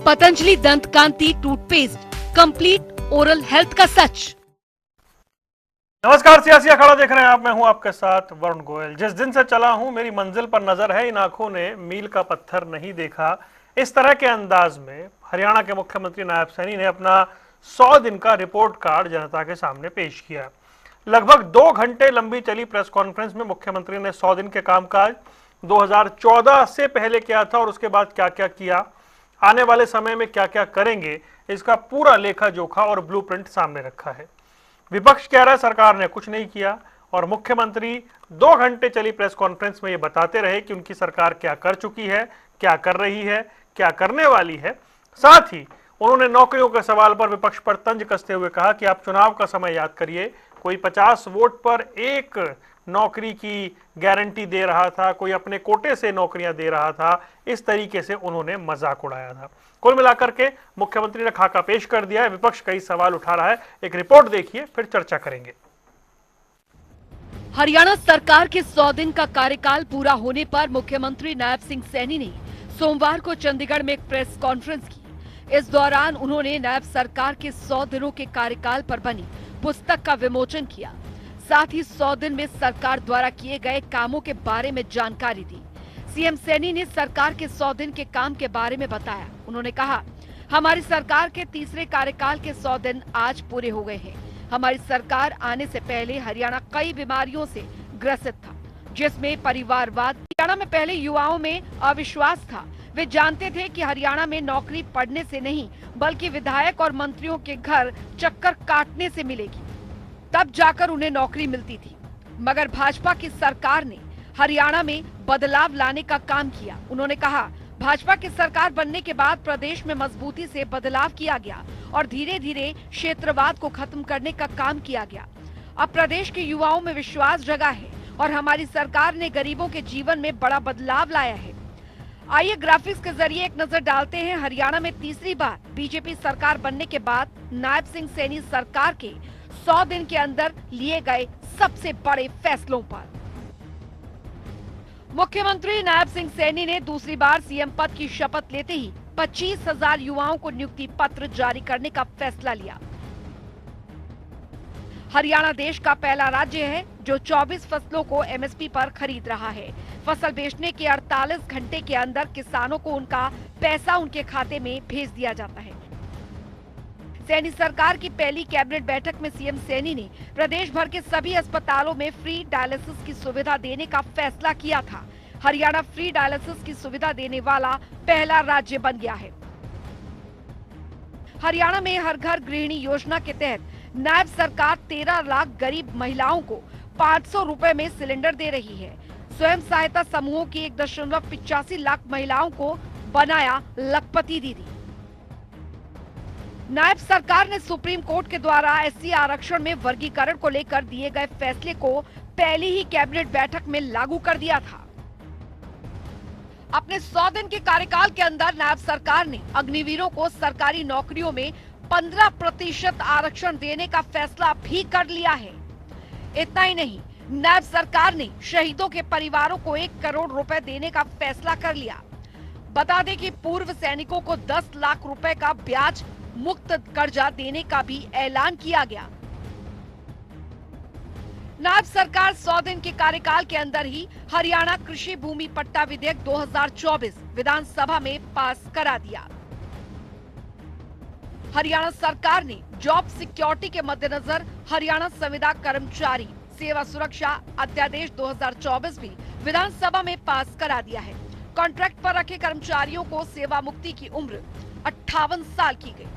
पतंजलि दंत कांति toothpaste, complete oral health का सच। नमस्कार, सियासी अखाड़ा देख रहे हैं आप। मैं हूं आपके साथ वरुण गोयल। जिस दिन से चला हूं मेरी मंजिल पर नजर है, इन आंखों ने मील का पत्थर नहीं देखा। इस तरह के अंदाज में हरियाणा के मुख्यमंत्री नायब सैनी ने अपना 100 दिन का रिपोर्ट कार्ड जनता के सामने पेश किया। लगभग 2 घंटे लंबी चली प्रेस कॉन्फ्रेंस में मुख्यमंत्री ने 100 दिन के कामकाज 2014 से पहले क्या था और उसके बाद क्या क्या किया, आने वाले समय में क्या क्या करेंगे, इसका पूरा लेखा जोखा और ब्लूप्रिंट सामने रखा है। विपक्ष कह रहा है सरकार ने कुछ नहीं किया और मुख्यमंत्री 2 घंटे चली प्रेस कॉन्फ्रेंस में ये बताते रहे कि उनकी सरकार क्या कर चुकी है, क्या कर रही है, क्या करने वाली है। साथ ही उन्होंने नौकरियों के सवाल पर विपक्ष पर तंज कसते हुए कहा कि आप चुनाव का समय याद करिए, कोई 50 वोट पर एक नौकरी की गारंटी दे रहा था, कोई अपने कोटे से नौकरियां दे रहा था। इस तरीके से उन्होंने मजाक उड़ाया था। कुल मिलाकर के मुख्यमंत्री ने खाका पेश कर दिया है। विपक्ष कई सवाल उठा रहा है। एक रिपोर्ट देखिए, फिर चर्चा करेंगे। हरियाणा सरकार के 100 दिन का कार्यकाल पूरा होने पर मुख्यमंत्री नायब सिंह सैनी ने सोमवार को चंडीगढ़ में एक प्रेस कॉन्फ्रेंस की। इस दौरान उन्होंने नायब सरकार के 100 दिनों के कार्यकाल पर बनी पुस्तक का विमोचन किया। साथ ही 100 दिन में सरकार द्वारा किए गए कामों के बारे में जानकारी दी। सीएम सैनी ने सरकार के 100 दिन के काम के बारे में बताया। उन्होंने कहा, हमारी सरकार के तीसरे कार्यकाल के 100 दिन आज पूरे हो गए हैं। हमारी सरकार आने से पहले हरियाणा कई बीमारियों से ग्रसित था, जिसमें परिवारवाद। हरियाणा में पहले युवाओं में अविश्वास था। वे जानते थे कि हरियाणा में नौकरी पढ़ने से नहीं बल्कि विधायक और मंत्रियों के घर चक्कर काटने से मिलेगी, तब जाकर उन्हें नौकरी मिलती थी। मगर भाजपा की सरकार ने हरियाणा में बदलाव लाने का काम किया। उन्होंने कहा, भाजपा की सरकार बनने के बाद प्रदेश में मजबूती से बदलाव किया गया और धीरे धीरे क्षेत्रवाद को खत्म करने का काम किया गया। अब प्रदेश के युवाओं में विश्वास जगा है और हमारी सरकार ने गरीबों के जीवन में बड़ा बदलाव लाया है। आइए ग्राफिक्स के जरिए एक नजर डालते हैं हरियाणा में तीसरी बार बीजेपी सरकार बनने के बाद नायब सिंह सैनी सरकार के 100 दिन के अंदर लिए गए सबसे बड़े फैसलों पर। मुख्यमंत्री नायब सिंह सैनी ने दूसरी बार सीएम पद की शपथ लेते ही 25,000 युवाओं को नियुक्ति पत्र जारी करने का फैसला लिया। हरियाणा देश का पहला राज्य है जो 24 फसलों को एमएसपी पर खरीद रहा है। फसल बेचने के 48 घंटे के अंदर किसानों को उनका पैसा उनके खाते में भेज दिया जाता है। सैनी सरकार की पहली कैबिनेट बैठक में सीएम सैनी ने प्रदेश भर के सभी अस्पतालों में फ्री डायलिसिस की सुविधा देने का फैसला किया था। हरियाणा फ्री डायलिसिस की सुविधा देने वाला पहला राज्य बन गया है। हरियाणा में हर घर गृहिणी योजना के तहत नायब सरकार 13 लाख गरीब महिलाओं को 500 रुपए में सिलेंडर दे रही है। स्वयं सहायता समूहों की 1.85 लाख महिलाओं को बनाया लखपति दीदी। नायब सरकार ने सुप्रीम कोर्ट के द्वारा एससी आरक्षण में वर्गीकरण को लेकर दिए गए फैसले को पहली ही कैबिनेट बैठक में लागू कर दिया था। अपने 100 दिन के कार्यकाल के अंदर नायब सरकार ने अग्निवीरों को सरकारी नौकरियों में 15% आरक्षण देने का फैसला भी कर लिया है। इतना ही नहीं, नायब सरकार ने शहीदों के परिवारों को 1 करोड़ रुपए देने का फैसला कर लिया। बता दें कि पूर्व सैनिकों को 10 लाख रुपए का ब्याज मुक्त कर्जा देने का भी ऐलान किया गया। नायब सरकार 100 दिन के कार्यकाल के अंदर ही हरियाणा कृषि भूमि पट्टा विधेयक 2024 विधानसभा में पास करा दिया। हरियाणा सरकार ने जॉब सिक्योरिटी के मद्देनजर हरियाणा संविदा कर्मचारी सेवा सुरक्षा अध्यादेश 2024 भी विधानसभा में पास करा दिया है। कॉन्ट्रैक्ट पर रखे कर्मचारियों को सेवा मुक्ति की उम्र 58 साल की गई।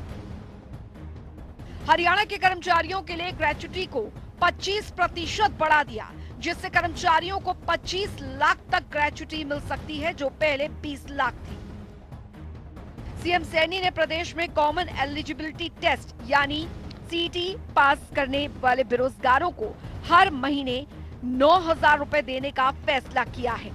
हरियाणा के कर्मचारियों के लिए ग्रेच्युटी को 25% बढ़ा दिया, जिससे कर्मचारियों को 25 लाख तक ग्रेच्युटी मिल सकती है, जो पहले 20 लाख थी। सीएम सैनी ने प्रदेश में कॉमन एलिजिबिलिटी टेस्ट यानी सीटी पास करने वाले बेरोजगारों को हर महीने 9,000 रुपए देने का फैसला किया है।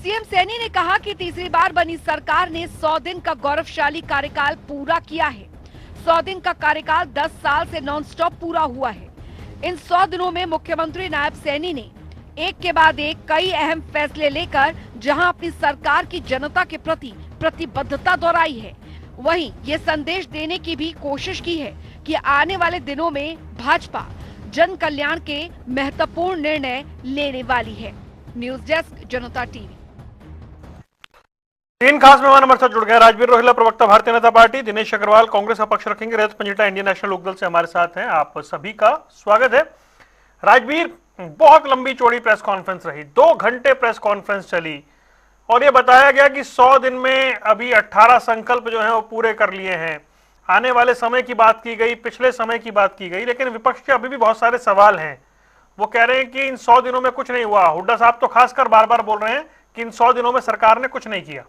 सीएम सैनी ने कहा कि तीसरी बार बनी सरकार ने 100 दिन का गौरवशाली कार्यकाल पूरा किया है। 100 दिन का कार्यकाल 10 साल से नॉनस्टॉप पूरा हुआ है। इन 100 दिनों में मुख्यमंत्री नायब सैनी ने एक के बाद एक कई अहम फैसले लेकर जहां अपनी सरकार की जनता के प्रति प्रतिबद्धता दोहराई है। वहीं ये संदेश देने की भी कोशिश की है कि आने वाले दिनों में भाजपा जन कल्याण के महत्वपूर्ण निर्णय लेने वाली है। न्यूज डेस्क, जनता टीवी। तीन खास मेहमान हमारे साथ जुड़ गए। राजवीर रोहिला, प्रवक्ता भारतीय जनता पार्टी, दिनेश अग्रवाल कांग्रेस का पक्ष रखेंगे, रजत पंजिटा इंडियन नेशनल लोकदल से हमारे साथ हैं। आप सभी का स्वागत है। राजवीर, बहुत लंबी चौड़ी प्रेस कॉन्फ्रेंस रही, 2 घंटे प्रेस कॉन्फ्रेंस चली और ये बताया गया कि 100 दिन में अभी 18 संकल्प जो है वो पूरे कर लिए हैं। आने वाले समय की बात की गई, पिछले समय की बात की गई, लेकिन विपक्ष के अभी भी बहुत सारे सवाल हैं। वो कह रहे हैं कि इन 100 दिनों में कुछ नहीं हुआ। हुड्डा साहब तो खासकर बार बार बोल रहे हैं कि इन 100 दिनों में सरकार ने कुछ नहीं किया।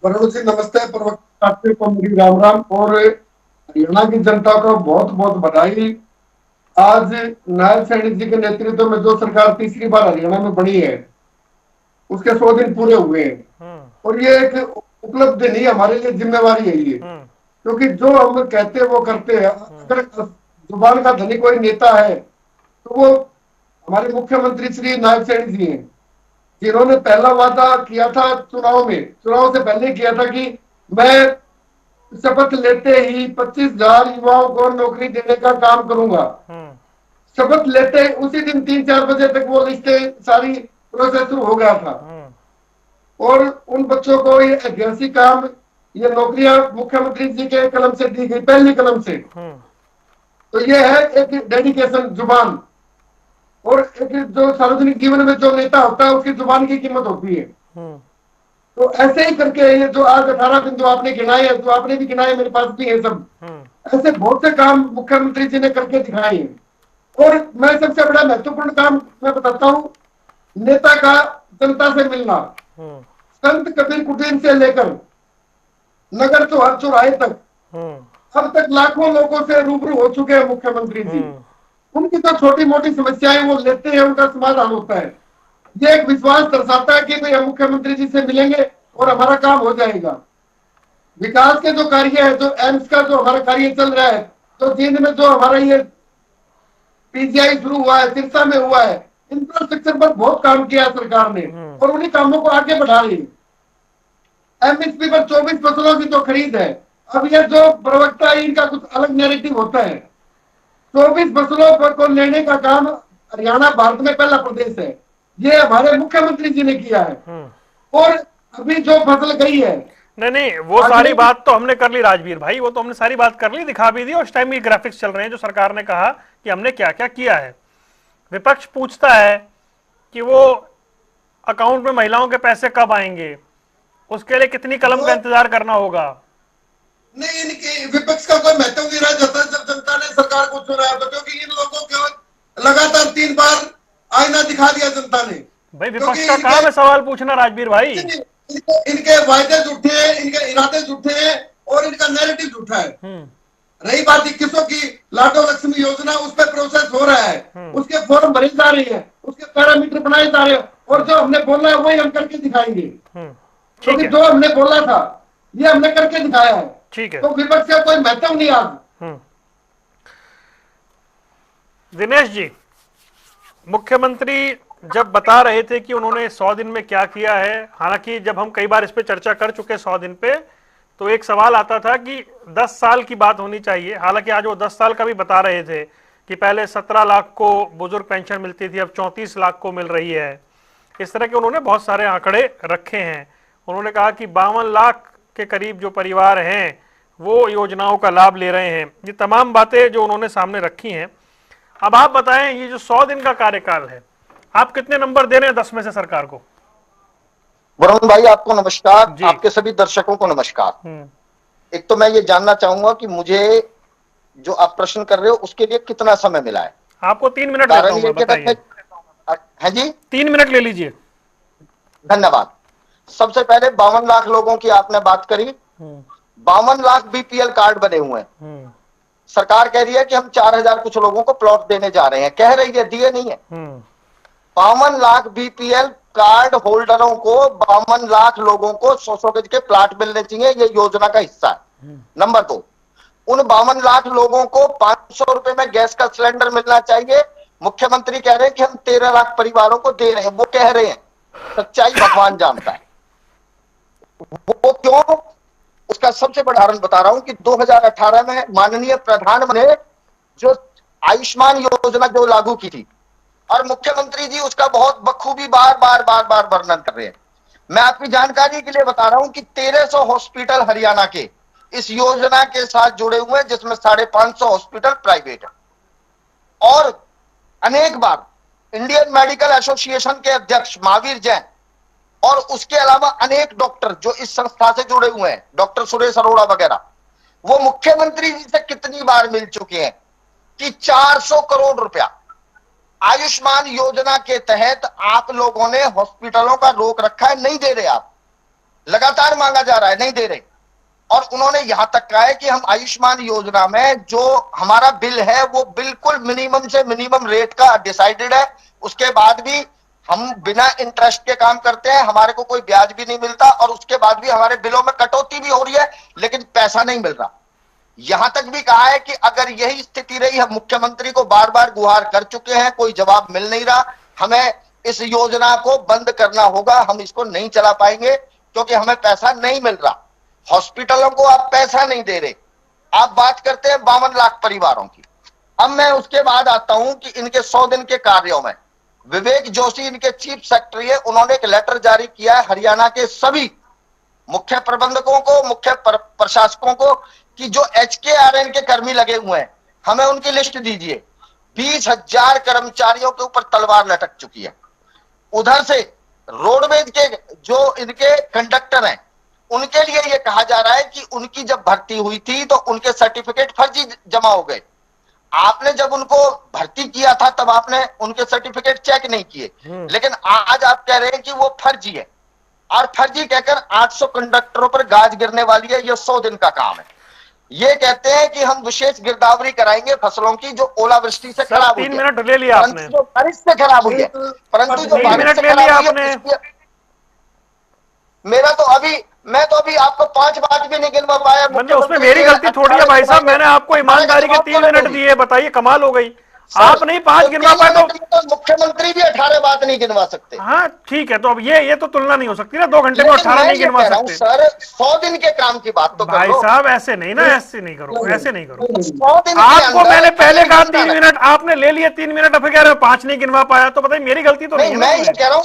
वरुण जी नमस्ते। प्रवक्ता को मेरी राम राम और हरियाणा की जनता को बहुत बहुत बधाई। आज नायब सैनी जी के नेतृत्व में जो सरकार तीसरी बार हरियाणा में बनी है उसके 100 दिन पूरे हुए हैं और ये एक उपलब्धि नहीं, हमारे लिए जिम्मेवारी है ये, क्योंकि जो हम कहते हैं वो करते हैं। अगर जुबान का धनी कोई नेता है तो वो हमारे मुख्यमंत्री श्री नायब सैनी जी हैं, जिन्होंने पहला वादा किया था चुनाव से पहले किया था कि मैं शपथ लेते ही 25,000 युवाओं को नौकरी देने का काम करूंगा। शपथ लेते उसी दिन 3-4 बजे तक वो लिस्टें सारी प्रोसेस शुरू हो गया था और उन बच्चों को ये ऐतिहासिक काम, ये नौकरियां मुख्यमंत्री जी के कलम से दी गई, पहली कलम से। तो ये है एक डेडिकेशन, जुबान, और एक जो सार्वजनिक जीवन में जो नेता होता है उसकी जुबान की कीमत होती है। तो ऐसे ही करके ये जो आज 18 दिन जो आपने गिनाए हैं, जो आपने भी गिनाए, मेरे पास भी है सब, ऐसे बहुत से काम मुख्यमंत्री जी ने करके दिखाए हैं। और मैं सबसे बड़ा महत्वपूर्ण काम मैं बताता हूँ, नेता का जनता से मिलना। संत कबीर कुटीर से लेकर नगर चौराहे तक अब तक लाखों लोगों से रूबरू हो चुके हैं मुख्यमंत्री जी। उनकी तो छोटी मोटी समस्याएं वो लेते हैं, उनका समाधान होता है। ये एक विश्वास दर्शाता है कि भाई हम मुख्यमंत्री जी से मिलेंगे और हमारा काम हो जाएगा। विकास के जो कार्य है, जो एम्स का जो हमारा कार्य चल रहा है, तो जींद में जो हमारा ये पीजीआई शुरू हुआ है, सिरसा में हुआ है, इंफ्रास्ट्रक्चर पर बहुत काम किया है सरकार ने और उन्हीं कामों को आगे बढ़ा रही है। एमएसपी पर 24 फसलों की तो खरीद है। अब ये जो प्रवक्ता है इनका कुछ अलग नैरेटिव होता है। 24 फसलों पर को लेने का काम हरियाणा भारत में पहला प्रदेश है, ये हमारे मुख्यमंत्री जी ने किया है। और अभी जो फसल गई है, नहीं, वो सारी बात तो हमने कर ली राजवीर भाई, वो तो हमने सारी बात कर ली, दिखा भी दी। और उस टाइम ये ग्राफिक्स चल रहे हैं जो सरकार ने कहा कि हमने क्या क्या किया है। विपक्ष पूछता है कि वो अकाउंट में महिलाओं के पैसे कब आएंगे, उसके लिए कितनी कलम का इंतजार करना होगा। नहीं, इनके विपक्ष का कोई महत्व नहीं रहा जब जनता ने सरकार को चुना, तो क्योंकि इन लोगों को लगातार 3 बार आईना दिखा दिया जनता ने। भाई विपक्ष का काम है सवाल पूछना राजवीर भाई। इनके वायदे झूठे हैं, इनके इरादे झूठे हैं और इनका नैरेटिव झूठा है। रही बात 2100 की लाडो लक्ष्मी योजना, उस पर प्रोसेस हो रहा है, उसके फॉर्म भरे जा रहे हैं, उसके पैरामीटर बनाए जा रहे हैं और जो हमने बोला है वही हम करके दिखाएंगे। क्योंकि जो हमने बोला था ये हमने करके दिखाया है। ठीक है, तो विपक्ष का कोई महत्व नहीं आज। दिनेश जी, मुख्यमंत्री जब बता रहे थे कि उन्होंने 100 दिन में क्या किया है, हालांकि जब हम कई बार इस पे चर्चा कर चुके 100 दिन पे, तो एक सवाल आता था कि 10 साल की बात होनी चाहिए। हालांकि आज वो 10 साल का भी बता रहे थे कि पहले 17 लाख को बुजुर्ग पेंशन मिलती थी, अब 34 लाख को मिल रही है। इस तरह के उन्होंने बहुत सारे आंकड़े रखे हैं। उन्होंने कहा कि 52 लाख के करीब जो परिवार हैं वो योजनाओं का लाभ ले रहे हैं। ये तमाम बातें जो उन्होंने सामने रखी हैं। अब आप बताएं, ये जो 100 दिन का कार्यकाल है, आप कितने नंबर दे रहे हैं 10 में से सरकार को? वरुण भाई आपको नमस्कार, आपके सभी दर्शकों को नमस्कार। एक तो मैं ये जानना चाहूंगा कि मुझे जो आप प्रश्न कर रहे हो उसके लिए कितना समय मिला है? आपको 3 मिनट देता हूं, बताइए। है जी, 3 मिनट ले लीजिए। धन्यवाद। सबसे पहले 52 लाख लोगों की आपने बात करी। 52 लाख बीपीएल कार्ड बने हुए हैं। सरकार कह रही है कि हम 4000 कुछ लोगों को प्लॉट देने जा रहे हैं, कह रही है, दिए नहीं है। 52 लाख बीपीएल कार्ड होल्डरों को 52 लाख लोगों को 100 गज के प्लाट मिलने चाहिए, ये योजना का हिस्सा है। नंबर 2, उन 52 लाख लोगों को 500 रुपए में गैस का सिलेंडर मिलना चाहिए। मुख्यमंत्री कह रहे हैं कि हम 13 लाख परिवारों को दे रहे हैं, वो कह रहे हैं, सच्चाई भगवान जानता है। वो क्यों, उसका सबसे बड़ा उदाहरण बता रहा हूं कि 2018 में माननीय प्रधानमंत्री ने जो आयुष्मान योजना जो लागू की थी, और मुख्यमंत्री जी उसका बहुत बखूबी बार बार वर्णन कर रहे हैं। मैं आपकी जानकारी के लिए बता रहा हूं कि 1300 हॉस्पिटल हरियाणा के इस योजना के साथ जुड़े हुए हैं, जिसमें 550 हॉस्पिटल प्राइवेट है। और अनेक बार इंडियन मेडिकल एसोसिएशन के अध्यक्ष महावीर जैन और उसके अलावा अनेक डॉक्टर जो इस संस्था से जुड़े हुए हैं, डॉक्टर सुरेश अरोड़ा वगैरह, वो मुख्यमंत्री जी से कितनी बार मिल चुके हैं कि 400 करोड़ रुपया आयुष्मान योजना के तहत आप लोगों ने हॉस्पिटलों का रोक रखा है, नहीं दे रहे आप, लगातार मांगा जा रहा है, नहीं दे रहे। और उन्होंने यहां तक कहा है कि हम आयुष्मान योजना में जो हमारा बिल है वो बिल्कुल मिनिमम से मिनिमम रेट का डिसाइडेड है, उसके बाद भी हम बिना इंटरेस्ट के काम करते हैं, हमारे को कोई ब्याज भी नहीं मिलता, और उसके बाद भी हमारे बिलों में कटौती भी हो रही है, लेकिन पैसा नहीं मिल रहा। यहां तक भी कहा है कि अगर यही स्थिति रही, हम मुख्यमंत्री को बार बार गुहार कर चुके हैं, कोई जवाब मिल नहीं रहा, हमें इस योजना को बंद करना होगा, हम इसको नहीं चला पाएंगे क्योंकि हमें पैसा नहीं मिल रहा। हॉस्पिटलों को आप पैसा नहीं दे रहे। आप बात करते हैं 52 लाख परिवारों की। अब मैं उसके बाद आता हूं कि इनके 100 दिन के कार्यों में विवेक जोशी इनके चीफ सेक्रेटरी है, उन्होंने एक लेटर जारी किया है हरियाणा के सभी मुख्य प्रबंधकों को, मुख्य प्रशासकों को, कि जो HKRN के कर्मी लगे हुए हैं हमें उनकी लिस्ट दीजिए। 20,000 कर्मचारियों के ऊपर तलवार लटक चुकी है। उधर से रोडवेज के जो इनके कंडक्टर हैं उनके लिए यह कहा जा रहा है कि उनकी जब भर्ती हुई थी तो उनके सर्टिफिकेट फर्जी जमा हो गए। आपने जब उनको भर्ती किया था तब आपने उनके सर्टिफिकेट चेक नहीं किए, लेकिन आज आप कह रहे हैं कि वो फर्जी है, और फर्जी कहकर 800 कंडक्टरों पर गाज गिरने वाली है। ये 100 दिन का काम है। ये कहते हैं कि हम विशेष गिरदावरी कराएंगे फसलों की जो ओलावृष्टि से खराब हुई है। 3 मिनट ले लिया आपने, जो बारिश से खराब हुई है, परंतु जो बारिश से खराब हुई है, मेरा तो अभी मैं तो अभी आपको 5 बात भी नहीं गिनवा पाया। उसमें मेरी गलती थोड़ी है भाई साहब, मैंने आपको ईमानदारी के 3 मिनट दिए, बताइए कमाल हो गई। आप नहीं 5 गिनवा पाए तो मुख्यमंत्री भी 18 बात नहीं गिनवा सकते। हाँ ठीक है, तो अब ये तो तुलना नहीं हो सकती ना, 2 घंटे में 18 नहीं गिनवा सकते सर। 100 दिन के काम की बात तो भाई साहब, ऐसे नहीं ना, ऐसे नहीं करो, ऐसे नहीं करो। 100 दिन आपको मैंने पहले कहा 3 मिनट, आपने ले लिए 3 मिनट, अब कह रहे हो 5 नहीं गिनवा पाया, तो बताइए मेरी गलती तो नहीं है। मैं ये कह रहा हूँ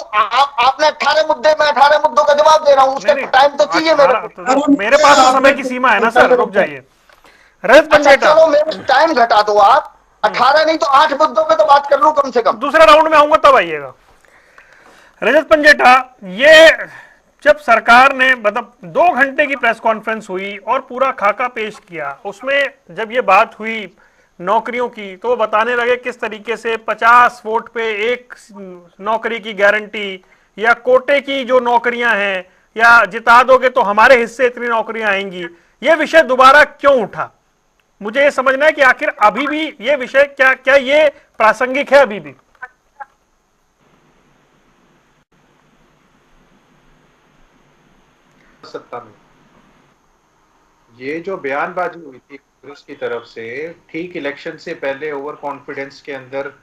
आपने 18 मुद्दे में 18 मुद्दों का जवाब दे रहा हूँ, उसका टाइम तो चाहिए मेरे पास तो समय की सीमा है ना सर, रुक जाइए। रजत पंजेटा, चलो मेरा टाइम घटा दो आप, 18 नहीं तो 8 मुद्दों पे तो बात कर लूं कम से कम। दूसरे राउंड में आऊंगा तब आइएगा। रजत पंजेटा, ये जब सरकार ने मतलब 2 घंटे की प्रेस कॉन्फ्रेंस हुई और पूरा खाका पेश किया, उसमें जब ये बात हुई नौकरियों की तो वो बताने लगे किस तरीके से 50 वोट पे 1 नौकरी की गारंटी, या कोटे की जो नौकरियां हैं, या जिता दोगे तो हमारे हिस्से इतनी नौकरियां आएंगी। ये विषय दोबारा क्यों उठा, मुझे ये समझना है कि आखिर अभी भी ये विषय क्या ये प्रासंगिक है अभी भी? सत्ता में ये जो बयानबाजी हुई थी कांग्रेस की तरफ से ठीक इलेक्शन से पहले, ओवर कॉन्फिडेंस के अंदर,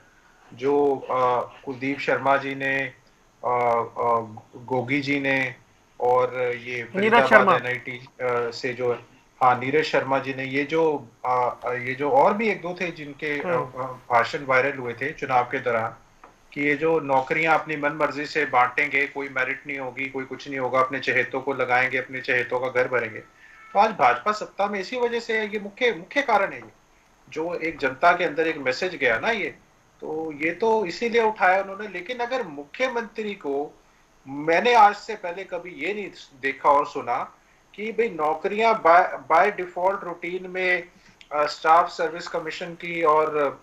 जो कुलदीप शर्मा जी ने, गोगी जी ने, और ये नीरज शर्मा NIT से जो नीरज शर्मा जी ने, ये जो और भी 1-2 थे जिनके भाषण वायरल हुए थे चुनाव के दौरान, कि ये जो नौकरियां अपनी मन मर्जी से बांटेंगे, कोई मेरिट नहीं होगी, कोई कुछ नहीं होगा, अपने चहेतों को लगाएंगे, अपने चहेतों का घर भरेंगे। तो आज भाजपा सत्ता में इसी वजह से ये मुख्य कारण है, ये जो एक जनता के अंदर एक मैसेज गया ना, ये तो इसीलिए उठाया उन्होंने। लेकिन अगर मुख्यमंत्री को, मैंने आज से पहले कभी ये नहीं देखा और सुना कि भाई नौकरियां बाय डिफॉल्ट रूटीन में स्टाफ सर्विस कमीशन की और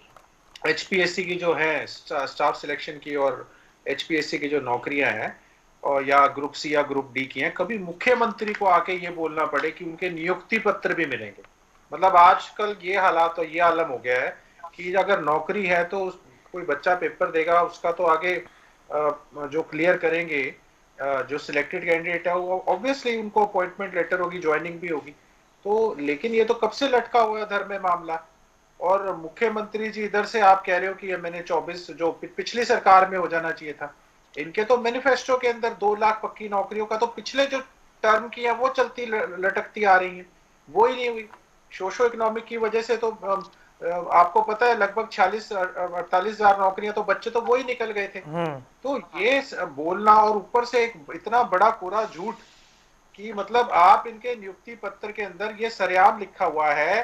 HPSC की जो है, स्टाफ सिलेक्शन की, और HPSC की जो नौकरियां हैं, और या ग्रुप C या ग्रुप D की हैं, कभी मुख्यमंत्री को आके ये बोलना पड़े कि उनके नियुक्ति पत्र भी मिलेंगे। मतलब आजकल ये हालात तो ये आलम हो गया है कि अगर नौकरी है तो कोई बच्चा पेपर देगा, उसका तो आगे जो क्लियर करेंगे, जो सिलेक्टेड कैंडिडेट है, वो ऑब्वियसली उनको अपॉइंटमेंट लेटर होगी, ज्वाइनिंग भी होगी। तो लेकिन ये तो कब से लटका हुआ है धर में मामला। और मुख्यमंत्री जी इधर से आप कह रहे हो कि मैंने 24 जो पिछली सरकार में हो जाना चाहिए था, इनके तो मैनिफेस्टो के अंदर 2 लाख पक्की नौकरियों का तो पिछले जो टर्म की है वो चलती लटकती आ रही हैं, वो ही नहीं हुई। सोशो इकोनॉमिक की वजह से तो आपको पता है लगभग 46-48 हजार नौकरियां, तो बच्चे तो वो ही निकल गए थे। तो ये बोलना, और ऊपर से एक इतना बड़ा पूरा झूठ कि मतलब आप इनके नियुक्ति पत्र के अंदर ये सरेआम लिखा हुआ है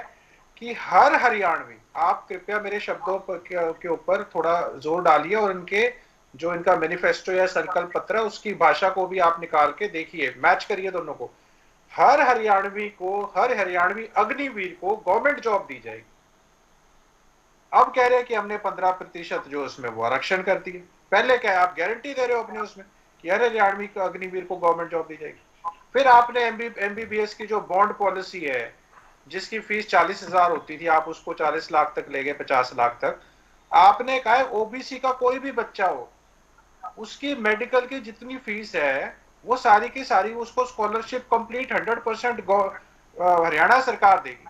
कि हर हरियाणवी, आप कृपया मेरे शब्दों के ऊपर थोड़ा जोर डालिए और इनके जो इनका मैनिफेस्टो या संकल्प पत्र है उसकी भाषा को भी आप निकाल के देखिए, मैच करिए दोनों को। हर हरियाणवी अग्निवीर को गवर्नमेंट जॉब दी जाएगी। अब कह रहे हैं कि हमने 15% जो उसमें वो आरक्षण कर दिए, पहले क्या आप गारंटी दे रहे हो अपने उसमें कि हर हरियाणवी को अग्निवीर को गवर्नमेंट जॉब दी जाएगी। फिर आपने एमबीबीएस की जो बॉन्ड पॉलिसी है जिसकी फीस 40,000 होती थी, आप उसको 40 लाख तक ले गए, 50 लाख तक। आपने कहा है ओबीसी का कोई भी बच्चा हो, उसकी मेडिकल की जितनी फीस है वो सारी की सारी उसको स्कॉलरशिप कंप्लीट 100% हरियाणा सरकार देगी।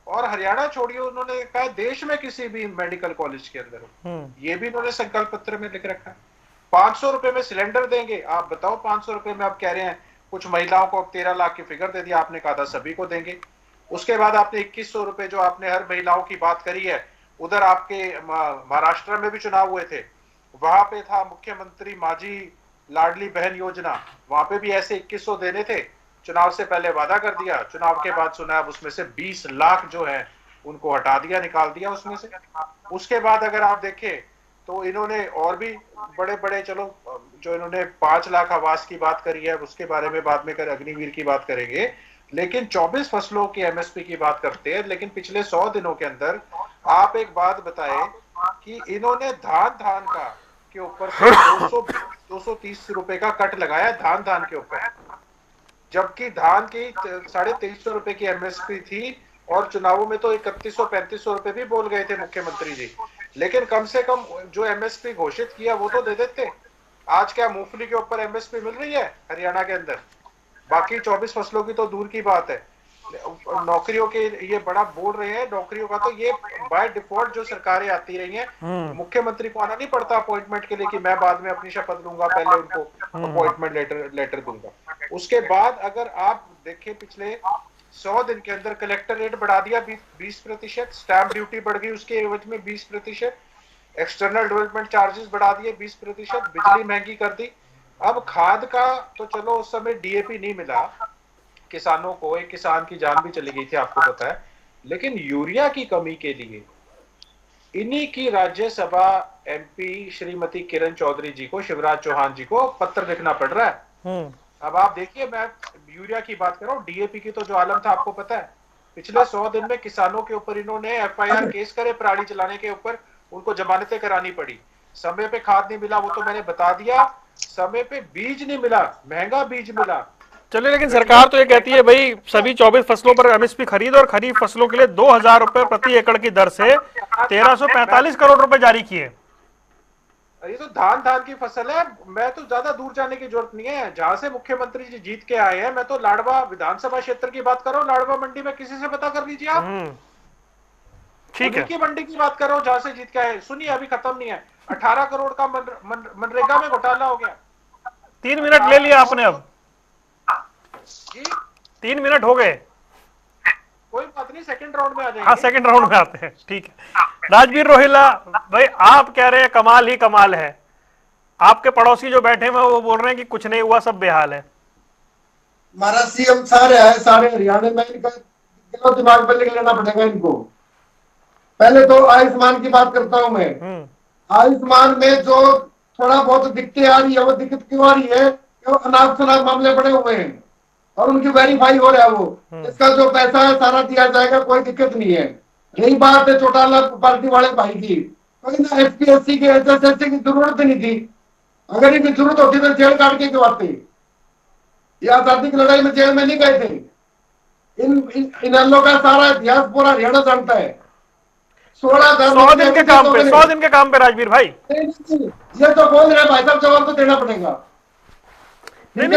और हरियाणा छोड़िए, उन्होंने कहा देश में किसी भी मेडिकल कॉलेज के अंदर हो, ये भी उन्होंने संकल्प पत्र में लिख रखा है। 500 रुपए में सिलेंडर देंगे। आप बताओ 500 रुपए में आप कह रहे हैं, कुछ महिलाओं को 13 लाख की फिगर दे दिया, आपने कहा था सभी को देंगे। उसके बाद आपने 2100 रुपए जो आपने हर महिलाओं की बात करी है, उधर आपके महाराष्ट्र में भी चुनाव हुए थे, वहां पे था मुख्यमंत्री माझी लाडली बहन योजना, वहां पे भी ऐसे 2100 देने थे। चुनाव से पहले वादा कर दिया, चुनाव के बाद सुना अब उसमें से 20 लाख जो है उनको हटा दिया, निकाल दिया उसमें से। उसके बाद अगर आप देखें तो इन्होंने और भी बड़े बड़े, चलो जो इन्होंने 5 लाख आवास की बात करी है उसके बारे में बाद में कर अग्निवीर की बात करेंगे, लेकिन 24 फसलों की एमएसपी की बात करते हैं। लेकिन पिछले 100 दिनों के अंदर आप एक बात बताएं कि इन्होंने धान का के ऊपर 230 रुपए का कट लगाया धान के ऊपर, जबकि धान की 2350 रुपए की एमएसपी थी और चुनावों में तो 3100-3500 रुपए भी बोल गए थे मुख्यमंत्री जी। लेकिन कम से कम जो एमएसपी घोषित किया वो तो दे देते। आज क्या मूंगफली के ऊपर एमएसपी मिल रही है हरियाणा के अंदर? बाकी 24 फसलों की तो दूर की बात है। नौकरियों के ये बड़ा बोल रहे हैं, नौकरियों का तो ये बाय डिफॉल्ट जो सरकारें आती रही हैं, मुख्यमंत्री को आना नहीं पड़ता अपॉइंटमेंट के लिए कि मैं बाद में अपनी शपथ लूंगा, पहले उनको अपॉइंटमेंट लेटर दूंगा। उसके बाद अगर आप देखें पिछले 100 दिन के अंदर कलेक्टर रेट बढ़ा दिया 20%, स्टैंप ड्यूटी बढ़ गई उसके एवज में 20%, एक्सटर्नल डेवलपमेंट चार्जेस बढ़ा दिए 20%, बिजली महंगी कर दी। अब खाद का तो चलो उस समय डीएपी नहीं मिला किसानों को, एक किसान की जान भी चली गई थी आपको पता है, लेकिन यूरिया की कमी के लिए इन्हीं की राज्यसभा एमपी श्रीमती किरण चौधरी जी को, शिवराज चौहान जी को पत्र लिखना पड़ रहा है। अब आप देखिए, मैं यूरिया की बात कर रहा हूँ, डीएपी की तो जो आलम था आपको पता है, पिछले 100 दिन में किसानों के ऊपर इन्होंने एफआईआर केस करे पराली चलाने के ऊपर, उनको जमानतें करानी पड़ी। समय पे खाद नहीं मिला वो तो मैंने बता दिया, समय पे बीज नहीं मिला, महंगा बीज मिला। चलिए, लेकिन सरकार तो ये कहती है भाई सभी 24 फसलों पर एमएसपी खरीद और खरीफ फसलों के लिए 2000 रुपए प्रति एकड़ की दर से 1345 करोड़ रुपए जारी किए। ये तो धान की फसल है, मैं तो ज्यादा दूर जाने की जरूरत नहीं है। जहां से मुख्यमंत्री जी जीत के आए हैं, मैं तो लाडवा विधानसभा क्षेत्र की बात कर रहा हूँ, लाडवा मंडी में किसी से पता कर लीजिए आप, ठीक है, की मंडी की बात कर रहा हूँ जहां से जीत के आए। सुनिए, अभी खत्म नहीं है, 18 करोड़ का मनरेगा में घोटाला हो गया। 3 मिनट ले लिया आपने, अब 3 मिनट हो गए, कोई बात नहीं, सेकंड राउंड में आ जाएंगे। हाँ, सेकंड राउंड में आते हैं, ठीक है। राजवीर रोहिला भाई, आप कह रहे हैं कमाल ही कमाल है, आपके पड़ोसी जो बैठे हुए वो बोल रहे हैं कि कुछ नहीं हुआ, सब बेहाल है। हमारा सीएम सारे है, सारे हरियाणा में, इनका दिमाग पर लेना पड़ेगा इनको। पहले तो आयुष्मान की बात करता हूं मैं। आयुष्मान में जो थोड़ा बहुत दिक्कतें आ रही है, वो दिक्कत क्यों आ रही है? क्यों अनाप शनाप मामले बड़े हुए हैं और उनकी वेरीफाई हो रहा है वो, इसका जो पैसा है सारा दिया जाएगा, कोई दिक्कत नहीं है। यही बात है चौटाला पार्टी वाले भाई की, कोई ना एसपीएससी के एसएससी की जरूरत नहीं थी। अगर इनकी जरूरत होती तो जेल काट के क्यों आते? ये आजादी की लड़ाई में जेल में नहीं गए थे। इन लोगों का सारा इतिहास पूरा हरियाणा जानता है। 100 दिन के काम पे, 100 दिन के काम पे राजवीर भाई, ये तो बोल रहे भाई साहब, जवाब तो देना पड़ेगा। नहीं,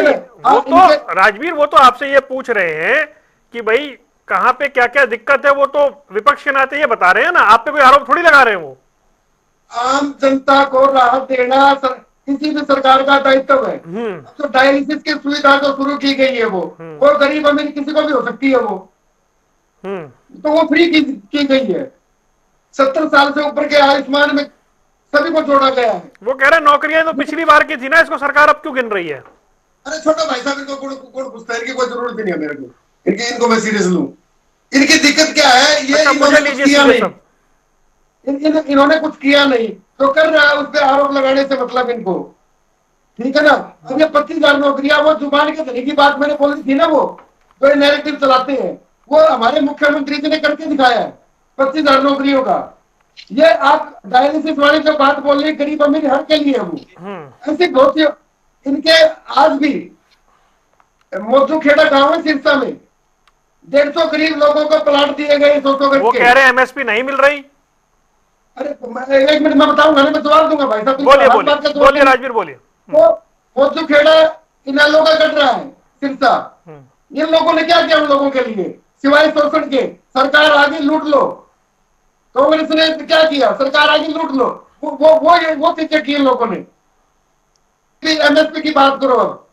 वो तो राजवीर, वो तो आपसे ये पूछ रहे हैं कि भाई कहां पे क्या क्या दिक्कत है, वो तो विपक्ष के नाते ये बता रहे हैं ना, आप पे कोई आरोप थोड़ी लगा रहे हैं वो। आम जनता को राहत देना किसी भी सरकार का दायित्व है। तो डायलिसिस की सुविधा जो शुरू की गई है वो गरीब अमीर किसी को भी हो सकती है वो, तो वो फ्री की गई है। 70 साल से ऊपर के आयुष्मान में सभी को जोड़ा गया है। वो कह रहे नौकरियां तो पिछली बार की थी ना, इसको सरकार अब क्यों गिन रही है? अरे छोटा भाई साहब, इनको कौन पूछता है? इनकी कोई जरूरत नहीं है मेरे को, इनको मैं सीरियस लूं। इनकी दिक्कत क्या है? ये इन्होंने कुछ किया नहीं, इन्होंने कुछ किया नहीं तो कर रहा है उस पर आरोप लगाने से मतलब इनको, ठीक है ना। अब ये 25,000 नौकरियां, वो जुबान के धनी की बात मैंने बोली थी ना, वो जो नैरेटिव चलाते हैं, वो हमारे मुख्यमंत्री जी ने करके दिखाया है 25,000 नौकरियों का। ये आप डायलिसिस वाली जो बात बोल रही, गरीब अमीर हर के लिए वो ऐसी बहुत सी इनके। आज भी मोजू खेड़ा गांव है सिरसा में, 150 गरीब लोगों को प्लाट दिए गए। वो कह रहे हैं एमएसपी नहीं मिल रही। अरे एक मिनट मैं बताऊंगा ना, मैं जवाब दूंगा भाई साहब। बोलिए राजवीर बोलिए। वो मोजू खेड़ा इनालों का कट रहा है सिरसा। इन लोगों ने क्या किया उन लोगों के लिए सिवाय शोषण के? सरकार आगे लूट लो। कांग्रेस ने क्या किया? सरकार आगे लूट लो। वो चीजें की इन लोगों ने। एमएसपी की बात करो, अब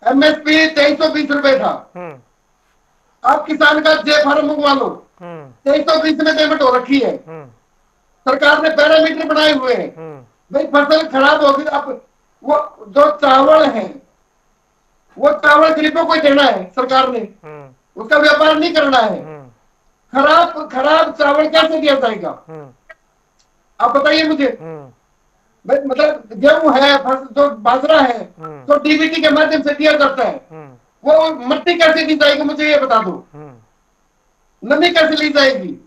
एमएसपी 2320 रुपए था। आप किसान का जे फार्म मंगवा लो, 2320 में पेमेंट हो रखी है। सरकार ने पैरामीटर बनाए हुए हैं। भाई फसल खराब होगी, अब वो जो चावल है वो चावल गरीबों को देना है सरकार ने, उसका व्यापार नहीं करना है। खराब चावल कैसे दिया जाएगा? आप बताइए मुझे। मतलब गेहूं है, जो बाजरा है, तो डीबीटी के माध्यम से दिया जाता है, वो मट्टी कैसे दी जाएगी मुझे ये बता दो। नमी कैसे ली जाएगी?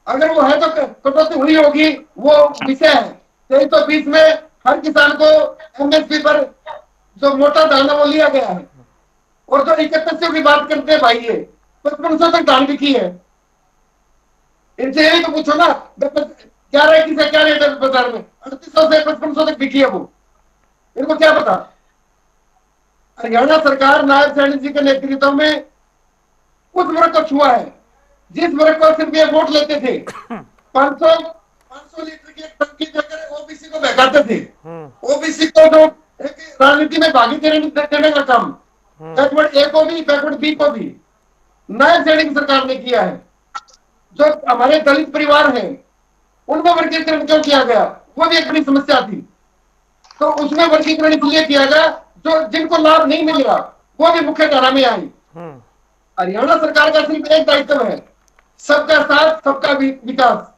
अगर वो है तो कटौती हुई होगी, वो विषय है। 2320 में हर किसान को एमएसपी पर जो मोटा दाना वो लिया गया है। और जो 3100 की बात करते हैं भाई, ये 5500 तक धान बिकी है। इनसे यही तो पूछो ना, 11 से क्या रेट है बाजार में? 3800 से 5500 तक बिकी है वो, इनको क्या पता? हरियाणा सरकार नायब सैनी जी के नेतृत्व में उस वर्ग को छुआ है जिस वर्ग को सिर्फ ये वोट लेते थे। 500 लीटर की एक टंकी देकर ओबीसी को बहकाते थे। ओबीसी को जो एक राजनीति में भागी देने का काम बैकवर्ड ए को भी, बैकवर्ड बी को भी नायब सैनी सरकार ने किया है। जो हमारे दलित परिवार हैं उनमें वर्गीकरण क्यों किया गया? वो भी एक बड़ी समस्या थी। तो उसमें वर्गीकरण इसलिए किया गया जो जिनको लाभ नहीं मिल रहा वो भी मुख्य धारा में आई। हरियाणा सरकार का सिर्फ एक दायित्व है, सबका साथ सबका विकास।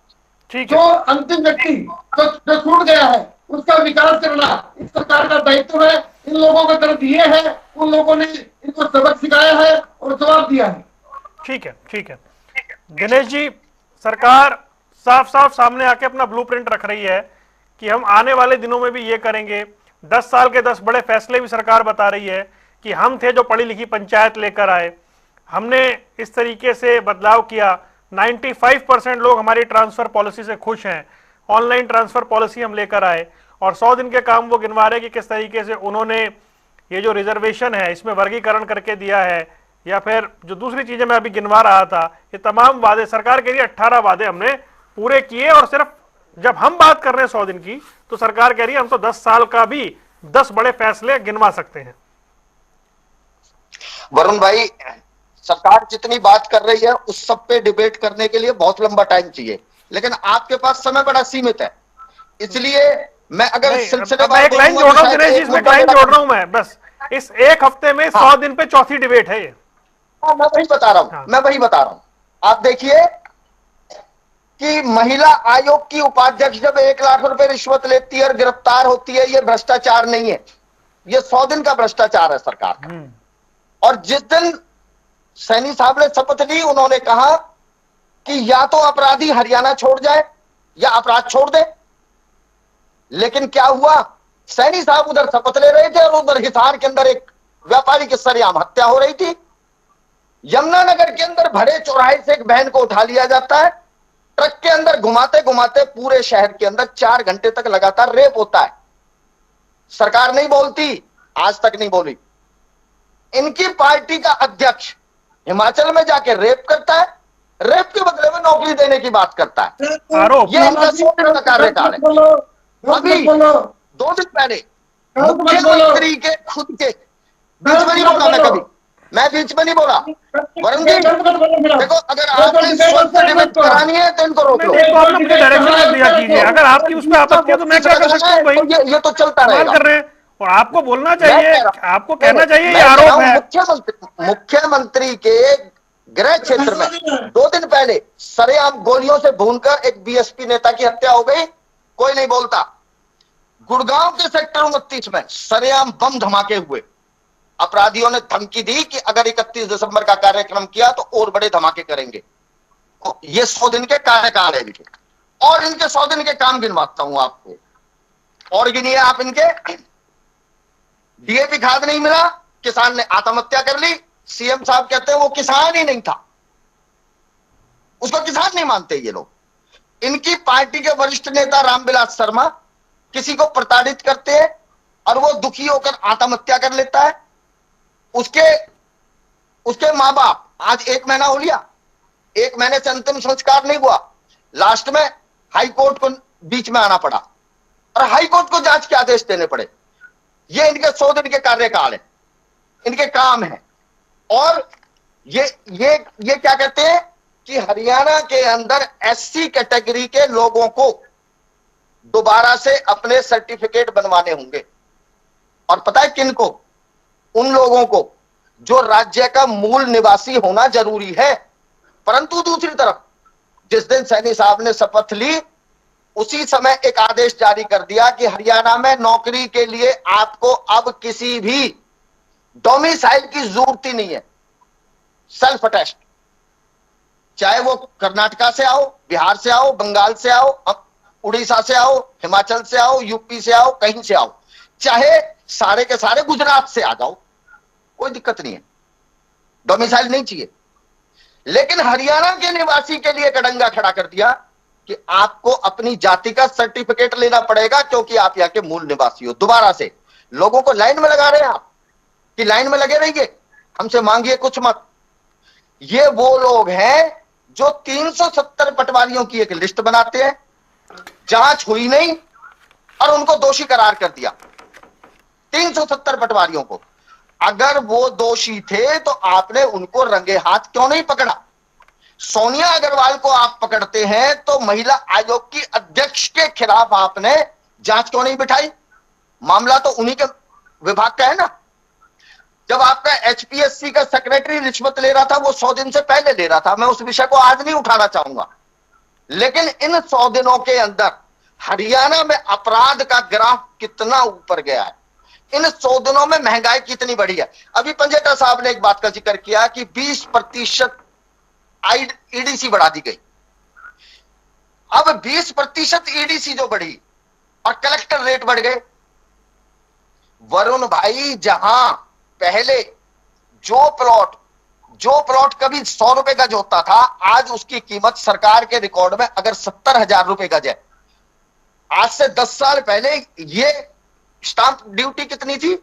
जो अंतिम व्यक्ति जो छूट गया है उसका विकास करना इस सरकार का दायित्व है। इन लोगों को तरफ ये है, उन लोगों ने इनको सबक सिखाया है और जवाब दिया है। ठीक है दिनेश जी, सरकार साफ साफ सामने आके अपना ब्लूप्रिंट रख रही है कि हम आने वाले दिनों में भी ये करेंगे। 10 साल के 10 बड़े फैसले भी सरकार बता रही है कि हम थे जो पढ़ी लिखी पंचायत लेकर आए, हमने इस तरीके से बदलाव किया। 95% लोग हमारी ट्रांसफर पॉलिसी से खुश हैं। ऑनलाइन ट्रांसफर पॉलिसी हम लेकर आए और 100 दिन के काम वो गिनवा रहे कि किस तरीके से उन्होंने ये जो रिजर्वेशन है इसमें वर्गीकरण करके दिया है, या फिर जो दूसरी चीजें मैं अभी गिनवा रहा था, ये तमाम वादे सरकार के लिए 18 वादे हमने पूरे किए। और सिर्फ जब हम बात कर रहे हैं 100 दिन की, तो सरकार कह रही है हम तो 10 साल का भी 10 बड़े फैसले गिनवा सकते हैं। वरुण भाई, सरकार जितनी बात कर रही है उस सब पे डिबेट करने के लिए बहुत लंबा टाइम चाहिए, लेकिन आपके पास समय बड़ा सीमित है। इसलिए मैं अगर सिलसिलेवार एक लाइन जोड़ रहा हूं दिनेश जी, इसमें लाइन जोड़ रहा हूं मैं बस। इस एक हफ्ते में 100 दिन पे चौथी डिबेट है ये। मैं वही बता रहा हूं। आप देखिए कि महिला आयोग की उपाध्यक्ष जब 1 लाख रुपए रिश्वत लेती है और गिरफ्तार होती है, ये भ्रष्टाचार नहीं है, ये 100 दिन का भ्रष्टाचार है सरकार का। और जिस दिन सैनी साहब ने शपथ ली, उन्होंने कहा कि या तो अपराधी हरियाणा छोड़ जाए या अपराध छोड़ दे। लेकिन क्या हुआ? सैनी साहब उधर शपथ ले रहे थे और उधर हिसार के अंदर एक व्यापारी की सरेआम हत्या हो रही थी। यमुनानगर के अंदर भरे चौराहे से एक बहन को उठा लिया जाता है, ट्रक के अंदर घुमाते घुमाते पूरे शहर के अंदर 4 घंटे तक लगातार रेप होता है। सरकार नहीं बोलती, आज तक नहीं बोली। इनकी पार्टी का अध्यक्ष हिमाचल में जाके रेप करता है, रेप के बदले में नौकरी देने की बात करता है। ये इनका 100 दिन का कार्यकाल है। अभी 2 दिन पहले मुख्यमंत्री के खुद के बीच में नहीं बोला मैं कभी, मैं बीच में नहीं बोला। वरुण जी देखो, अगर आपने स्वच्छ डिबेट करानी है तो इनको रोक लो। आपने मुझे डायरेक्शन दिया कीजिए, अगर आपकी उसमें आपत्ति है तो मैं क्या कर सकता हूँ भाई? ये तो चलता रहेगा। कर रहे हैं और आपको बोलना चाहिए, आपको कहना चाहिए ये आरोप आरोप है। मुख्यमंत्री के गृह क्षेत्र में 2 दिन पहले सरेआम गोलियों से भूनकर एक बीएसपी नेता की हत्या हो गई, कोई नहीं बोलता। गुड़गांव के सेक्टर 29 में सरेआम बम धमाके हुए, अपराधियों ने धमकी दी कि अगर 31 दिसंबर का कार्यक्रम किया तो और बड़े धमाके करेंगे। ये 100 दिन के कार्यकाल है इनके, और इनके 100 दिन के काम गिनवाता हूं आपको, और गिनिए आप इनके। डीएपी खाद नहीं मिला, किसान ने आत्महत्या कर ली। सीएम साहब कहते हैं वो किसान ही नहीं था, उसको किसान नहीं मानते ये लोग। इनकी पार्टी के वरिष्ठ नेता रामविलास शर्मा किसी को प्रताड़ित करते हैं और वो दुखी होकर आत्महत्या कर लेता है। उसके मां बाप, आज 1 महीना हो लिया, 1 महीने से अंतिम संस्कार नहीं हुआ। लास्ट में हाई कोर्ट को बीच में आना पड़ा और हाई कोर्ट को जांच के आदेश देने पड़े। ये इनके 100 दिन के कार्यकाल है, इनके काम है। और ये क्या कहते हैं कि हरियाणा के अंदर एससी कैटेगरी के लोगों को दोबारा से अपने सर्टिफिकेट बनवाने होंगे। और पता है किनको? उन लोगों को जो राज्य का मूल निवासी होना जरूरी है। परंतु दूसरी तरफ जिस दिन सैनी साहब ने शपथ ली, उसी समय एक आदेश जारी कर दिया कि हरियाणा में नौकरी के लिए आपको अब किसी भी डोमिसाइल की जरूरत ही नहीं है। सेल्फ अटेस्ट, चाहे वो कर्नाटका से आओ, बिहार से आओ, बंगाल से आओ, उड़ीसा से आओ, हिमाचल से आओ, यूपी से आओ, कहीं से आओ, चाहे सारे के सारे गुजरात से आ जाओ, कोई दिक्कत नहीं है, डोमिसाइल नहीं चाहिए। लेकिन हरियाणा के निवासी के लिए कड़ंगा खड़ा कर दिया कि आपको अपनी जाति का सर्टिफिकेट लेना पड़ेगा क्योंकि आप यहाँ के मूल निवासी हो। दोबारा से लोगों को लाइन में लगा रहे हैं आप कि लाइन में लगे रहिए, हमसे मांगिए कुछ मत। ये वो लोग हैं जो 370 पटवारियों की एक लिस्ट बनाते हैं, जांच हुई नहीं और उनको दोषी करार कर दिया। 370 पटवारियों को, अगर वो दोषी थे तो आपने उनको रंगे हाथ क्यों नहीं पकड़ा? सोनिया अग्रवाल को आप पकड़ते हैं तो महिला आयोग की अध्यक्ष के खिलाफ आपने जांच क्यों नहीं बिठाई? मामला तो उन्हीं के विभाग का है ना। जब आपका एचपीएससी का सेक्रेटरी रिश्वत ले रहा था, वो 100 दिन से पहले ले रहा था। मैं उस विषय को आज नहीं उठाना चाहूंगा, लेकिन इन 100 दिनों के अंदर हरियाणा में अपराध का ग्राफ कितना ऊपर गया है। इन 100 दिनों में महंगाई कितनी बढ़ी है। अभी पंजेटा साहब ने एक बात का जिक्र किया कि 20% ईडीसी बढ़ा दी गई। अब 20% ईडीसी जो बढ़ी और कलेक्टर रेट बढ़ गए। वरुण भाई, जहां पहले जो प्लॉट कभी 100 रुपए गज होता था, आज उसकी कीमत सरकार के रिकॉर्ड में अगर 70,000 रुपए गज है। आज से 10 साल पहले ये स्टांप ड्यूटी कितनी थी?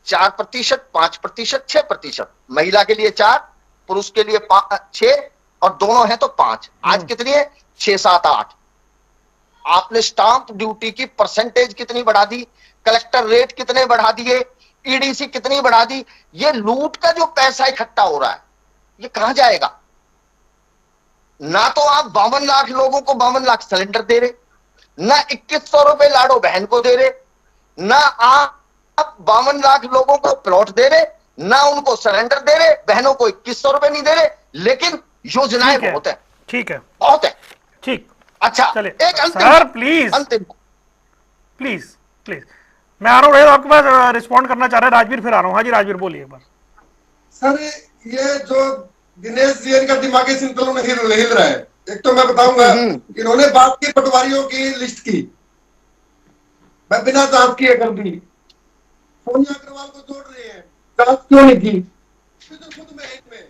4%, 5%, 6%। महिला के लिए 4, पुरुष के लिए 6 और दोनों हैं तो 5। आज कितनी है? 6, 7, 8। आपने स्टांप ड्यूटी की परसेंटेज कितनी बढ़ा दी, कलेक्टर रेट कितने बढ़ा दिए, ईडीसी कितनी बढ़ा दी। ये लूट का जो पैसा इकट्ठा हो रहा है, ये कहां जाएगा? ना तो आप 52 लाख लोगों को 52 लाख सिलेंडर दे रहे, ना 2100 रुपए लाडो बहन को दे रहे, ना आप 52 लाख लोगों को प्लॉट दे रहे, ना उनको सिलेंडर दे रहे, बहनों को 2100 रुपए नहीं दे रहे। लेकिन योजनाएं बहुत है। ठीक है, बहुत है। ठीक, अच्छा, एक अंतिम सर प्लीज मैं आ रहा हूँ, आपके पास रिस्पॉन्ड करना चाह रहे हैं राजवीर, फिर आ रहा हूँ। हाँ जी राजवीर बोलिए एक बार। सर, ये जो दिनेश जी इनका दिमागी संतुलन हिल रहा है। एक तो मैं बताऊंगा, इन्होंने बात की पटवारियों की लिस्ट की, मैं बिना जांच किए कर दी। सोनिया अग्रवाल को जोड़ रहे हैं, जांच क्यों नहीं की? खुद में इनमें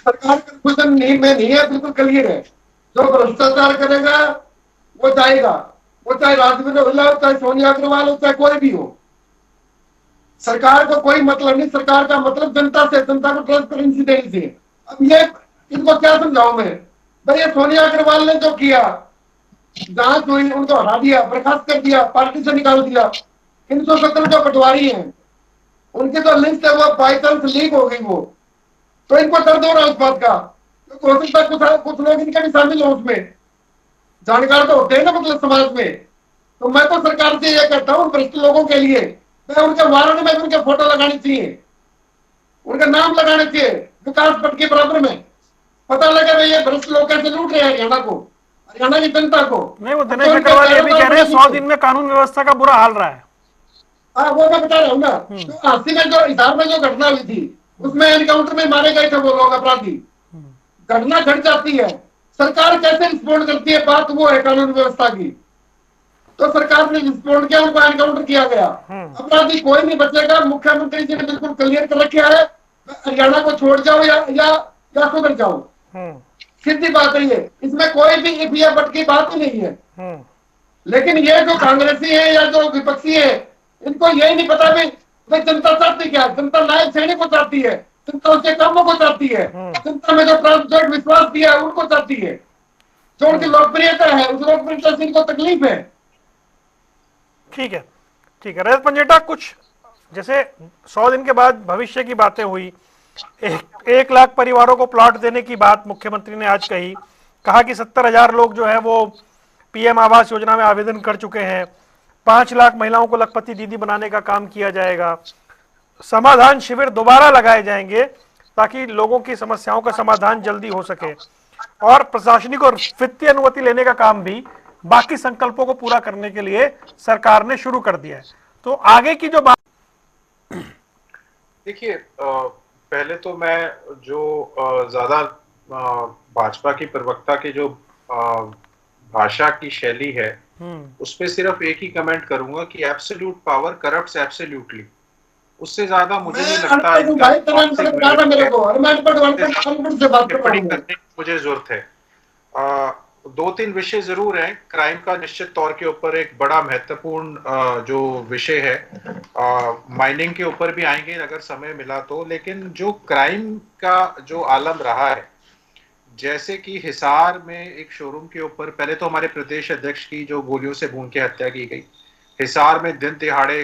सरकार कंफ्यूजन नहीं है, बिल्कुल क्लियर है। जो भ्रष्टाचार करेगा वो जाएगा, वो चाहे राजवीर हो, चाहे सोनिया अग्रवाल हो, चाहे कोई भी हो। सरकार को कोई मतलब नहीं, सरकार का मतलब जनता से, जनता को ट्रांसपेरेंसी देने से। अब ये इनको क्या समझाऊं मैं? भाई ये सोनिया अग्रवाल ने जो किया, जांच हुई, उनको हटा दिया, बर्खास्त कर दिया, पार्टी से निकाल दिया। 317 जो पटवारी हैं उनकी जो लिस्ट है वो बाई चांस लीक हो गई वो, तो इनको दर्द हो रहा है उस बात का, तो हो सकता है कुछ लोग इनके भी शामिल हो उसमें, जानकार तो होते हैं ना मतलब समाज में। तो मैं तो सरकार से यह कहता हूँ भ्रष्ट लोगों के लिए, मैं उनके वारंट में उनके फोटो लगानी चाहिए, उनका नाम लगाने चाहिए विकास पट के बराबर में, पता लगे भाई ये भ्रष्ट लोग कैसे लूट रहे हैं हरियाणा को, हरियाणा की जनता को। नहीं, वो दिनेश अग्रवाल ये भी कह रहे हैं 100 दिन में कानून व्यवस्था का बुरा हाल रहा है। हाँ वो मैं बता रहा हूँ ना, तो 80 में जो हिसार में जो घटना हुई थी उसमें एनकाउंटर में मारे गए थे वो लोग अपराधी, घटना घट जाती है, सरकार कैसे रिस्पॉन्ड करती है, बात वो है कानून व्यवस्था की। तो सरकार ने रिस्पॉन्ड किया, उनको एनकाउंटर किया गया, अपराधी कोई नहीं बचेगा। मुख्यमंत्री जी ने बिल्कुल क्लियर कर रखा है, हरियाणा को छोड़ जाओ या सुधर जाओ, सीधी बात है ये, इसमें कोई भी इफ या बट की बात ही नहीं है। लेकिन ये जो कांग्रेसी है या जो विपक्षी है इनको यही नहीं पता भाई जनता चाहती क्या, जनता नायब सैनिक को चाहती है, जनता उसके कामों को चाहती है, जनता में जो विश्वास दिया है उनको चाहती है, जो उनकी लोकप्रियता है उस लोकप्रियता से इनको तकलीफ है। ठीक है, ठीक है रजत पंजेटा, कुछ जैसे 100 दिन के बाद भविष्य की बातें हुई, 1 लाख परिवारों को प्लॉट देने की बात मुख्यमंत्री ने आज कही, कहा कि 70,000 लोग जो है वो पीएम आवास योजना में आवेदन कर चुके हैं, 5 लाख महिलाओं को लखपति दीदी बनाने का काम किया जाएगा, समाधान शिविर दोबारा लगाए जाएंगे ताकि लोगों की समस्याओं का समाधान जल्दी हो सके, और प्रशासनिक और वित्तीय अनुमति लेने का काम भी बाकी संकल्पों को पूरा करने के लिए सरकार ने शुरू कर दिया है। तो आगे की जो बात, देखिए पहले तो मैं जो ज्यादा भाजपा की प्रवक्ता के जो भाषा की शैली है उस पे सिर्फ एक ही कमेंट करूंगा कि एब्सोल्यूट पावर करप्ट्स एब्सोल्यूटली, उससे ज्यादा मुझे नहीं लगता टिप्पणी करने की मुझे जरूरत है। 2-3 विषय जरूर हैं, क्राइम का निश्चित तौर के ऊपर एक बड़ा महत्वपूर्ण जो विषय है, माइनिंग के ऊपर भी आएंगे अगर समय मिला तो, लेकिन जो क्राइम का जो आलम रहा है, जैसे कि हिसार में एक शोरूम के ऊपर पहले तो हमारे प्रदेश अध्यक्ष की जो गोलियों से भून के हत्या की गई, हिसार में दिन दिहाड़े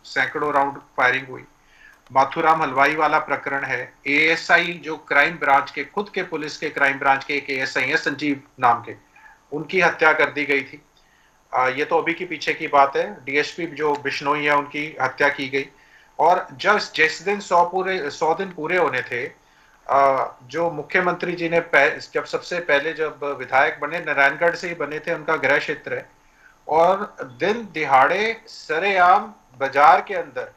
सैकड़ों राउंड फायरिंग हुई, माथुराम हलवाई वाला प्रकरण है, एएसआई जो क्राइम ब्रांच के खुद के पुलिस के क्राइम ब्रांच के एक एएसआई है संजीव नाम के, उनकी हत्या कर दी गई थी। ये तो अभी के पीछे की बात है। डीएसपी जो बिश्नोई है उनकी हत्या की गई। और जिस दिन 100 दिन पूरे होने थे, जो मुख्यमंत्री जी ने जब सबसे पहले जब विधायक बने, नारायणगढ़ से ही बने थे, उनका गृह क्षेत्र है, और दिन दिहाड़े सरेआम बाजार के अंदर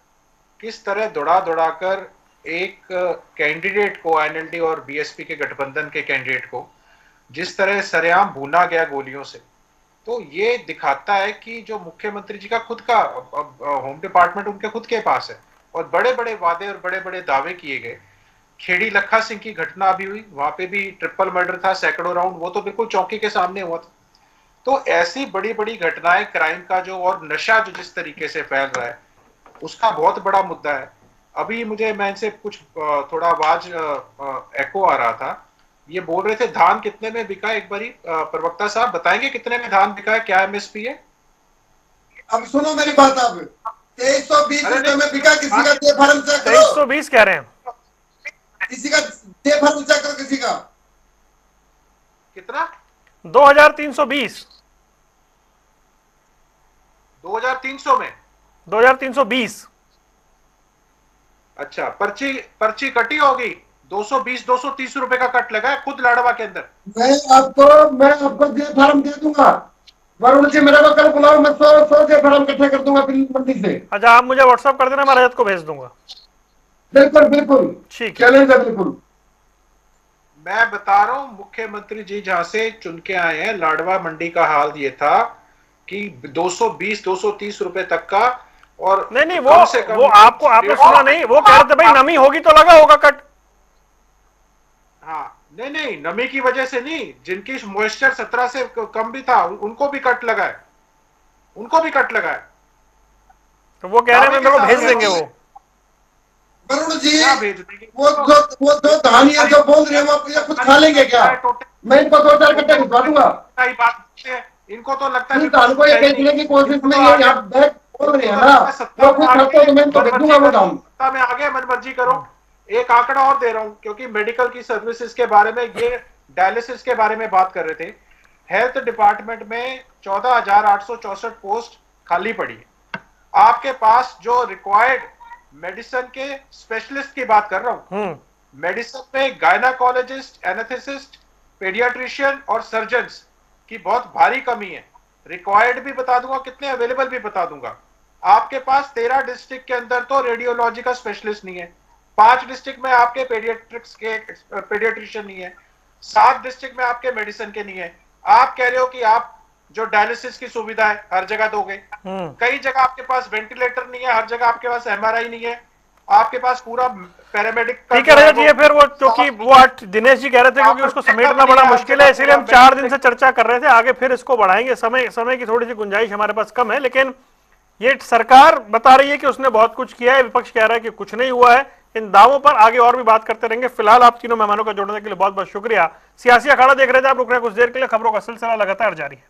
किस तरह दौड़ा कर एक कैंडिडेट को, एनएलडी और बीएसपी के गठबंधन के कैंडिडेट को जिस तरह सरेआम भूना गया गोलियों से, तो ये दिखाता है कि जो मुख्यमंत्री जी का खुद का होम डिपार्टमेंट उनके खुद के पास है और बड़े बड़े वादे और बड़े बड़े दावे किए गए। खेड़ी लखा सिंह की घटना अभी हुई, वहां पे भी ट्रिपल मर्डर था, सैकड़ों राउंड, वो तो बिल्कुल चौकी के सामने हुआ था। तो ऐसी बड़ी बड़ी घटनाएं क्राइम का जो, और नशा जो जिस तरीके से फैल रहा है, उसका बहुत बड़ा मुद्दा है। अभी मैं इनसे कुछ थोड़ा आवाज एको आ रहा था, ये बोल रहे थे धान कितने में बिका, एक बारी प्रवक्ता साहब बताएंगे कितने में धान बिका है, क्या एमएसपी है? अब सुनो मेरी बात, आप 2320 रुपए में बिका, किसी का दे फार्म चेक करो। 2320 कह रहे हैं, किसी का दे फार्म चेक करो, किसी का कितना? 2320 2300 में 2320। अच्छा, पर्ची कटी होगी, 220-230 रुपए का कट लगा है खुद लाडवा के अंदर। मैं आपको दे फार्म दे दूंगा, वरुण जी मेरे को कल बुलाओ, मैं 100 दे फार्म इकट्ठे कर दूंगा मंडी से। अच्छा, आप मुझे व्हाट्सएप कर देना, मैं रजत को भेज दूंगा। बिल्कुल बिल्कुल, ठीक, चैलेंज है बिल्कुल। मैं बता रहा हूं, मुख्यमंत्री जी जहां से चुन के आए हैं, लाडवा मंडी का हाल ये था कि 220-230 रुपए तक का, और नहीं वो आपने सुना नहीं, वो कह रहे थे भाई नमी होगी तो लगा होगा कट। हाँ, नहीं नमी की वजह से नहीं, जिनकी मॉइस्चर 17 से कम भी था उनको भी कट लगा है, तो वो कह रहे हैं मेरे को भेज देंगे। वो वरुण जी भेज देंगे, वो जो धानिया जो बोल रहे हैं वो ये खुद खा लेंगे क्या? मैं इनको 2-4 कट्टे भिजवा दूंगा। बात है, इनको तो लगता है धान को ये बेचने की कोशिश में ये यहाँ बैग बोल रहे हैं ना, वो कुछ करते तो मैं तो भेजूंगा वो डाउन। सत्ता में आ गए मनमर्जी करो। एक आंकड़ा और दे रहा हूं, क्योंकि मेडिकल की सर्विसेज के बारे में, ये डायलिसिस के बारे में बात कर रहे थे। हेल्थ डिपार्टमेंट में 14,864 पोस्ट खाली पड़ी है। आपके पास जो रिक्वायर्ड मेडिसिन के स्पेशलिस्ट की बात कर रहा हूं, मेडिसिन में गायनाकोलॉजिस्ट, एनेस्थेसिस्ट, पेडियाट्रिशियन और सर्जन्स की बहुत भारी कमी है। रिक्वायर्ड भी बता दूंगा कितने, अवेलेबल भी बता दूंगा। आपके पास 13 डिस्ट्रिक्ट के अंदर तो रेडियोलॉजी का स्पेशलिस्ट नहीं है, 5 डिस्ट्रिक्ट में आपके पेडियाट्रिक्स के पेडियाट्रिशियन नहीं है, 7 डिस्ट्रिक्ट में आपके मेडिसिन के नहीं है। आप कह रहे हो कि आप जो डायलिसिस की सुविधा है हर जगह दोगे, कई जगह आपके पास वेंटिलेटर नहीं है, हर जगह आपके पास एमआरआई नहीं है, आपके पास पूरा पैरामेडिक का ठीक है रजत जी, फिर वो क्योंकि वो दिनेश जी कह रहे थे क्योंकि उसको समेटना बड़ा मुश्किल है, इसीलिए हम 4 दिन से चर्चा कर रहे थे, आगे फिर इसको बढ़ाएंगे। समय की थोड़ी सी गुंजाइश हमारे पास कम है, लेकिन ये सरकार बता रही है कि उसने बहुत कुछ किया है, विपक्ष कह रहा है कि कुछ नहीं हुआ है। इन दावों पर आगे और भी बात करते रहेंगे। फिलहाल आप तीनों मेहमानों का जोड़ने के लिए बहुत बहुत शुक्रिया। सियासी अखाड़ा देख रहे थे आप, रुक रहे हैं कुछ देर के लिए। खबरों का सिलसिला लगातार जारी है।